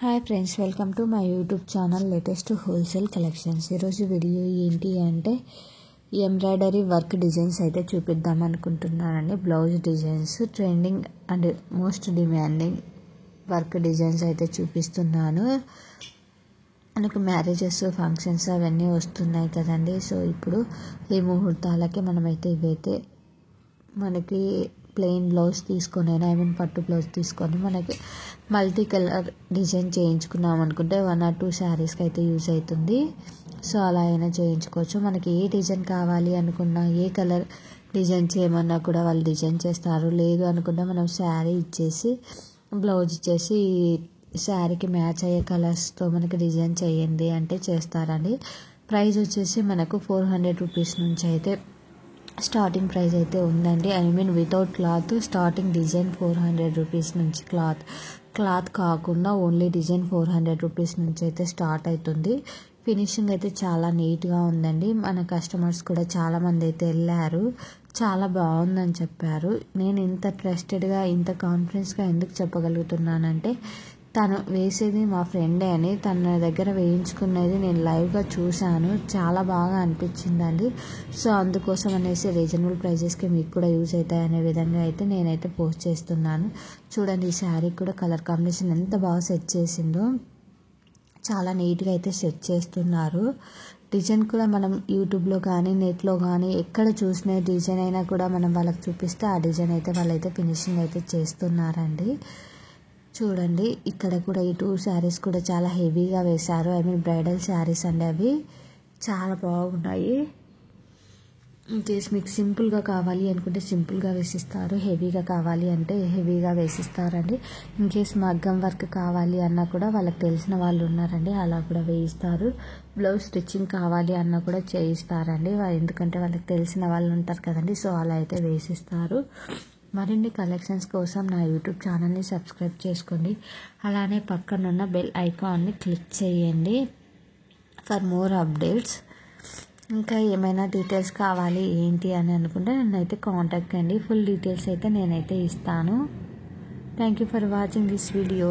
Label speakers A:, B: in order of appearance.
A: Hi friends, welcome to my YouTube channel latest wholesale collections. ఈరోజు video ఏంటి అంటే embroidery work designs అయితే చూపిద్దాం అనుకుంటున్నానండి. Blouse designs, trending and most demanding work designs అయితే చూపిస్తున్నాను. మనకు మ్యారేజెస్, ఫంక్షన్స్ అవన్నీ వస్తున్నాయి కదండి. సో ఇప్పుడు ఈ ముహూర్తాలకి మనమైతే ఇవైతే మనకి ప్లెయిన్ బ్లౌజ్ తీసుకొని పట్టు బ్లౌజ్ తీసుకొని మనకి మల్టీ కలర్ డిజైన్ చేయించుకున్నాం అనుకుంటే 1 or 2 శారీస్కి అయితే యూజ్ అవుతుంది. సో అలా అయినా చేయించుకోవచ్చు. మనకి ఏ డిజైన్ కావాలి అనుకున్నా, ఏ కలర్ డిజైన్ చేయమన్నా కూడా వాళ్ళు డిజైన్ చేస్తారు. లేదు అనుకుంటే మనం శారీ ఇచ్చేసి బ్లౌజ్ ఇచ్చేసి శారీకి మ్యాచ్ అయ్యే కలర్స్తో మనకి డిజైన్ చేయండి అంటే చేస్తారండి. ప్రైస్ వచ్చేసి మనకు 400 రూపీస్ నుంచి అయితే స్టార్టింగ్ ప్రైస్ అయితే ఉందండి. Without cloth starting design 400 rupees నుంచి, క్లాత్ కాకుండా ఓన్లీ డిజైన్ 400 రూపీస్ నుంచి అయితే స్టార్ట్ అవుతుంది. ఫినిషింగ్ అయితే చాలా నీట్గా ఉందండి. మన కస్టమర్స్ కూడా చాలామంది అయితే వెళ్ళారు, చాలా బాగుందని చెప్పారు. నేను ఇంత ట్రస్టెడ్గా, ఇంత కాన్ఫిడెన్స్గా ఎందుకు చెప్పగలుగుతున్నానంటే తను వేసేది మా ఫ్రెండే అని, తన దగ్గర వేయించుకునేది నేను లైవ్గా చూశాను. చాలా బాగా అనిపించిందండి. సో అందుకోసం అనేసి రీజనబుల్ ప్రైజెస్కి మీకు కూడా యూజ్ అవుతాయి అనే విధంగా అయితే నేనైతే పోస్ట్ చేస్తున్నాను. చూడండి, ఈ శారీ కూడా కలర్ కాంబినేషన్ ఎంత బాగా సెట్ చేసిందో. చాలా నీట్గా అయితే సెట్ చేస్తున్నారు. డిజైన్ కూడా మనం యూట్యూబ్లో కానీ నెట్లో కానీ ఎక్కడ చూసిన డిజైన్ అయినా కూడా మనం వాళ్ళకి చూపిస్తే ఆ డిజైన్ అయితే వాళ్ళైతే ఫినిషింగ్ అయితే చేస్తున్నారండి. చూడండి, ఇక్కడ కూడా ఈ 2 శారీస్ కూడా చాలా హెవీగా వేశారు. బ్రైడల్ శారీస్ అండి, అవి చాలా బాగున్నాయి. ఇన్కేస్ మీకు సింపుల్గా కావాలి అనుకుంటే సింపుల్గా వేసిస్తారు, హెవీగా కావాలి అంటే హెవీగా వేసిస్తారండి. ఇన్కేస్ మగ్గం వర్క్ కావాలి అన్నా కూడా వాళ్ళకి తెలిసిన వాళ్ళు ఉన్నారండి, అలా కూడా వేయిస్తారు. బ్లౌజ్ స్టిచ్చింగ్ కావాలి అన్నా కూడా చేయిస్తారండి, ఎందుకంటే వాళ్ళకి తెలిసిన వాళ్ళు ఉంటారు కదండి. సో అలా అయితే వేసిస్తారు. మరిన్ని కలెక్షన్స్ కోసం నా యూట్యూబ్ ఛానల్ని సబ్స్క్రైబ్ చేసుకోండి. అలానే పక్కనున్న బెల్ ఐకాన్ని క్లిక్ చేయండి ఫర్ మోర్ అప్డేట్స్. ఇంకా ఏమైనా డీటెయిల్స్ కావాలి ఏంటి అని అనుకుంటే నన్నైతే కాంటాక్ట్ కండి. ఫుల్ డీటెయిల్స్ అయితే నేనైతే ఇస్తాను. Thank you for watching this video.